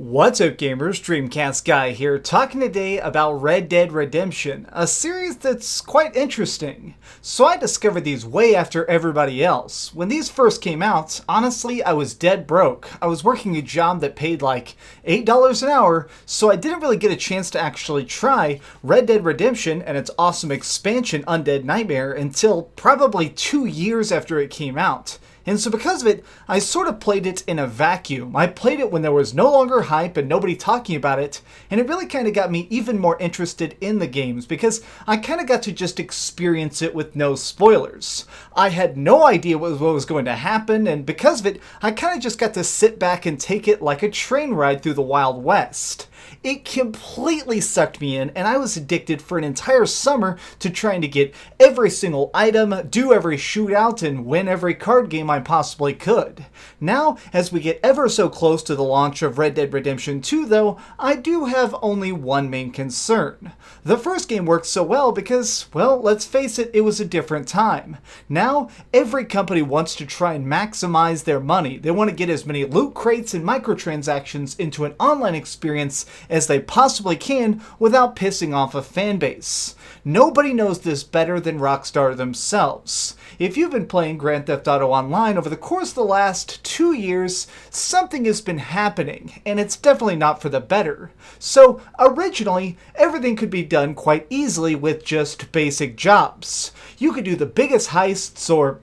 What's up gamers, DreamcastGuy here, talking today about Red Dead Redemption, a series that's quite interesting. So I discovered these way after everybody else. When these first came out, honestly I was dead broke. I was working a job that paid like $8 an hour, so I didn't really get a chance to actually try Red Dead Redemption and its awesome expansion Undead Nightmare until probably 2 years after it came out. And so because of it, I sort of played it in a vacuum. I played it when there was no longer hype and nobody talking about it, and it really kind of got me even more interested in the games because I kind of got to just experience it with no spoilers. I had no idea what was going to happen, and because of it, I kind of just got to sit back and take it like a train ride through the Wild West. It completely sucked me in, and I was addicted for an entire summer to trying to get every single item, do every shootout, and win every card game I possibly could. Now, as we get ever so close to the launch of Red Dead Redemption 2 though, I do have only one main concern. The first game worked so well because, well, let's face it, it was a different time. Now, every company wants to try and maximize their money. They want to get as many loot crates and microtransactions into an online experience as they possibly can without pissing off a fan base. Nobody knows this better than Rockstar themselves. If you've been playing Grand Theft Auto Online over the course of the last 2 years, something has been happening, and it's definitely not for the better. So, originally, everything could be done quite easily with just basic jobs. You could do the biggest heists or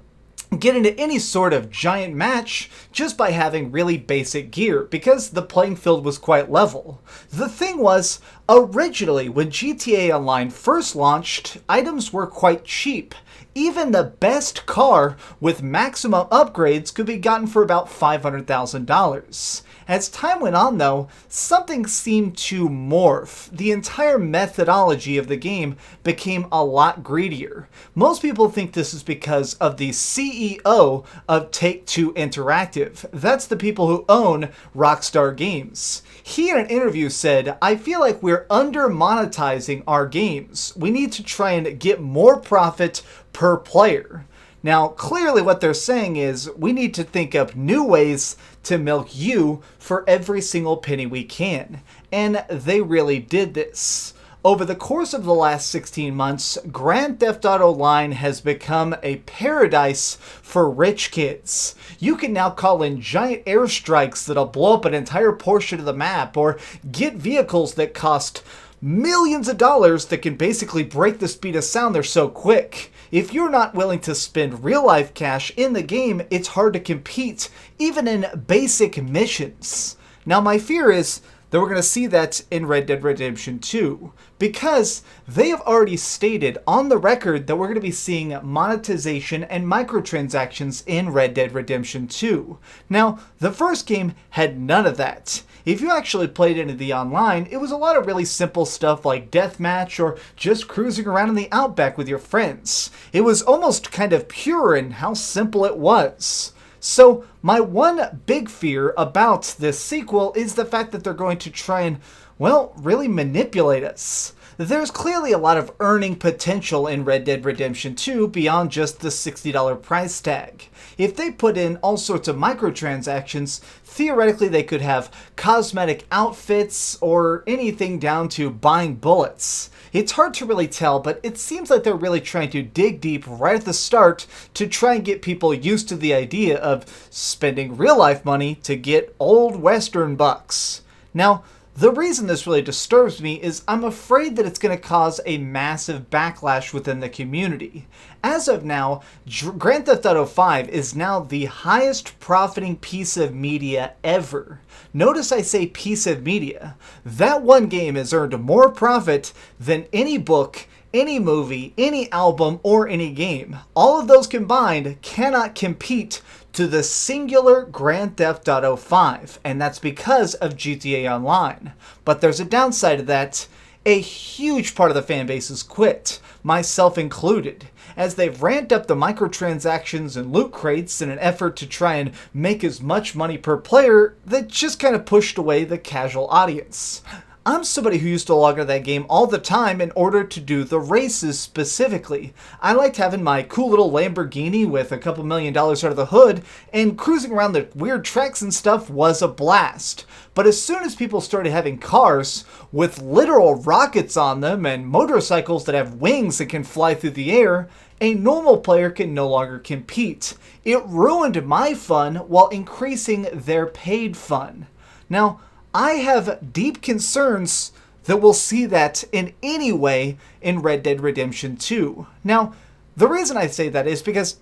get into any sort of giant match just by having really basic gear because the playing field was quite level. The thing was, originally when GTA Online first launched, items were quite cheap. Even the best car with maximum upgrades could be gotten for about $500,000. As time went on though, something seemed to morph. The entire methodology of the game became a lot greedier. Most people think this is because of the CEO of Take-Two Interactive. That's the people who own Rockstar Games. He in an interview said, "I feel like we're under-monetizing our games. We need to try and get more profit per player." Now, clearly what they're saying is we need to think up new ways to milk you for every single penny we can. And they really did this. Over the course of the last 16 months, Grand Theft Auto Online has become a paradise for rich kids. You can now call in giant airstrikes that'll blow up an entire portion of the map, or get vehicles that cost millions of dollars that can basically break the speed of sound, they're so quick. If you're not willing to spend real-life cash in the game, it's hard to compete, even in basic missions. Now my fear is that we're going to see that in Red Dead Redemption 2, because they have already stated on the record that we're going to be seeing monetization and microtransactions in Red Dead Redemption 2. Now, the first game had none of that. If you actually played into the online, it was a lot of really simple stuff like deathmatch or just cruising around in the outback with your friends. It was almost kind of pure in how simple it was. So my one big fear about this sequel is the fact that they're going to try and, well, really manipulate us. There's clearly a lot of earning potential in Red Dead Redemption 2 beyond just the $60 price tag. If they put in all sorts of microtransactions, theoretically they could have cosmetic outfits or anything down to buying bullets. It's hard to really tell, but it seems like they're really trying to dig deep right at the start to try and get people used to the idea of spending real-life money to get old Western bucks. Now, the reason this really disturbs me is I'm afraid that it's going to cause a massive backlash within the community. As of now, Grand Theft Auto 5 is now the highest profiting piece of media ever. Notice I say piece of media. That one game has earned more profit than any book, any movie, any album, or any game. All of those combined cannot compete to the singular Grand Theft Auto 5, and that's because of GTA Online. But there's a downside to that. A huge part of the fan base has quit, myself included, as they've ramped up the microtransactions and loot crates in an effort to try and make as much money per player that just kind of pushed away the casual audience. I'm somebody who used to log into that game all the time in order to do the races specifically. I liked having my cool little Lamborghini with a couple $1,000,000 under the hood, and cruising around the weird tracks and stuff was a blast. But as soon as people started having cars with literal rockets on them and motorcycles that have wings that can fly through the air, a normal player can no longer compete. It ruined my fun while increasing their paid fun. Now, I have deep concerns that we'll see that in any way in Red Dead Redemption 2. Now, the reason I say that is because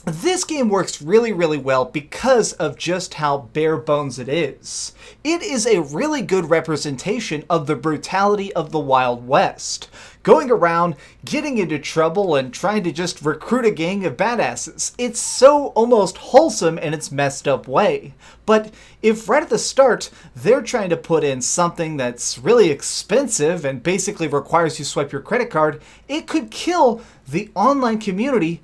this game works really, really well because of just how bare bones it is. It is a really good representation of the brutality of the Wild West. Going around, getting into trouble, and trying to just recruit a gang of badasses. It's so almost wholesome in its messed up way. But if right at the start, they're trying to put in something that's really expensive and basically requires you swipe your credit card, it could kill the online community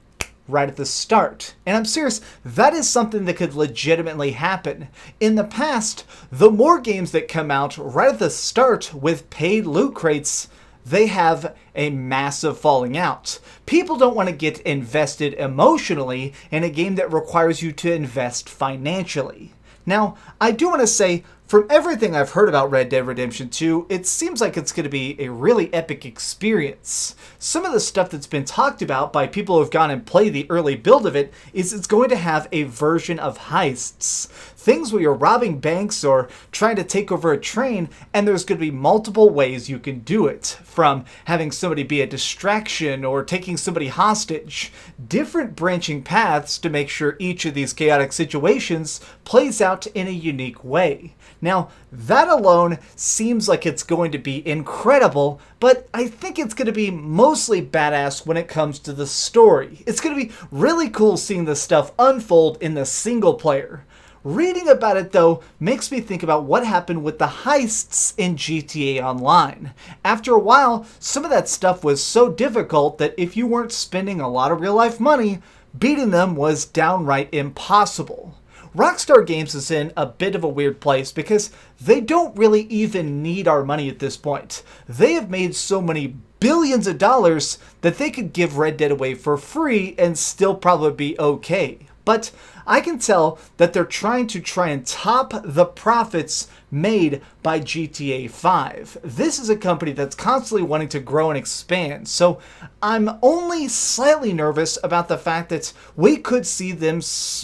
right at the start. And I'm serious, that is something that could legitimately happen. In the past, the more games that come out right at the start with paid loot crates, they have a massive falling out. People don't want to get invested emotionally in a game that requires you to invest financially. Now, I do want to say, from everything I've heard about Red Dead Redemption 2, it seems like it's going to be a really epic experience. Some of the stuff that's been talked about by people who have gone and played the early build of it is it's going to have a version of heists. Things where you're robbing banks or trying to take over a train, and there's going to be multiple ways you can do it. From having somebody be a distraction or taking somebody hostage. Different branching paths to make sure each of these chaotic situations plays out in a unique way. Now, that alone seems like it's going to be incredible, but I think it's going to be mostly badass when it comes to the story. It's going to be really cool seeing this stuff unfold in the single player. Reading about it, though, makes me think about what happened with the heists in GTA Online. After a while, some of that stuff was so difficult that if you weren't spending a lot of real-life money, beating them was downright impossible. Rockstar Games is in a bit of a weird place because they don't really even need our money at this point. They have made so many billions of dollars that they could give Red Dead away for free and still probably be okay. But I can tell that they're trying and top the profits made by GTA 5. This is a company that's constantly wanting to grow and expand, so I'm only slightly nervous about the fact that we could see them,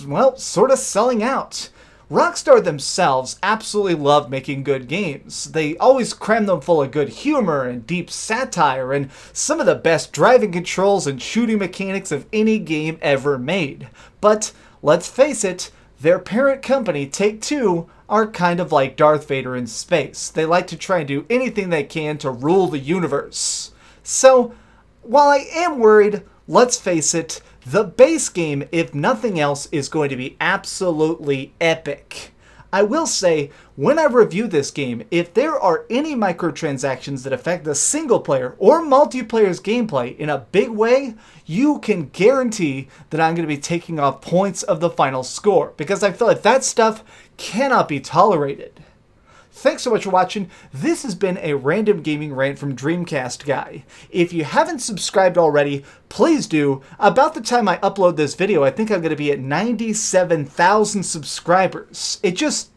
well, sort of selling out. Rockstar themselves absolutely love making good games. They always cram them full of good humor and deep satire and some of the best driving controls and shooting mechanics of any game ever made. But let's face it, their parent company, Take-Two, are kind of like Darth Vader in space. They like to try and do anything they can to rule the universe. So, while I am worried, let's face it, the base game, if nothing else, is going to be absolutely epic. I will say, when I review this game, if there are any microtransactions that affect the single player or multiplayer's gameplay in a big way, you can guarantee that I'm going to be taking off points of the final score, because I feel like that stuff cannot be tolerated. Thanks so much for watching. This has been a random gaming rant from DreamcastGuy. If you haven't subscribed already, please do. About the time I upload this video, I think I'm going to be at 97,000 subscribers. It just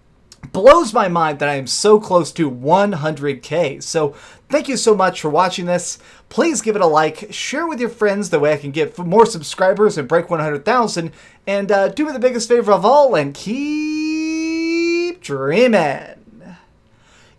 blows my mind that I am so close to 100K. So thank you so much for watching this. Please give it a like, share with your friends, the way I can get more subscribers and break 100,000. And do me the biggest favor of all and keep dreaming.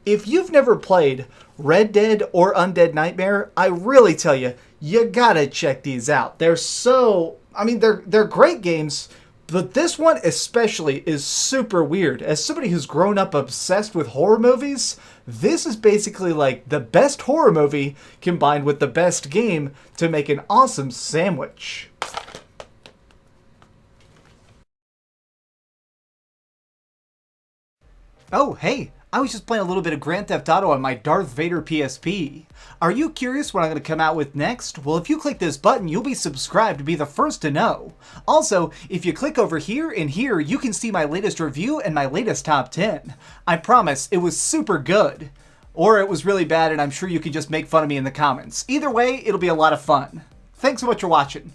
If you've never played Red Dead or Undead Nightmare, I really tell you, you gotta check these out. They're they're great games, but this one especially is super weird. As somebody who's grown up obsessed with horror movies, this is basically like the best horror movie combined with the best game to make an awesome sandwich. Oh, hey! I was just playing a little bit of Grand Theft Auto on my Darth Vader PSP. Are you curious what I'm going to come out with next? Well, if you click this button, you'll be subscribed to be the first to know. Also, if you click over here and here, you can see my latest review and my latest top 10. I promise, it was super good. Or it was really bad and I'm sure you can just make fun of me in the comments. Either way, it'll be a lot of fun. Thanks so much for watching.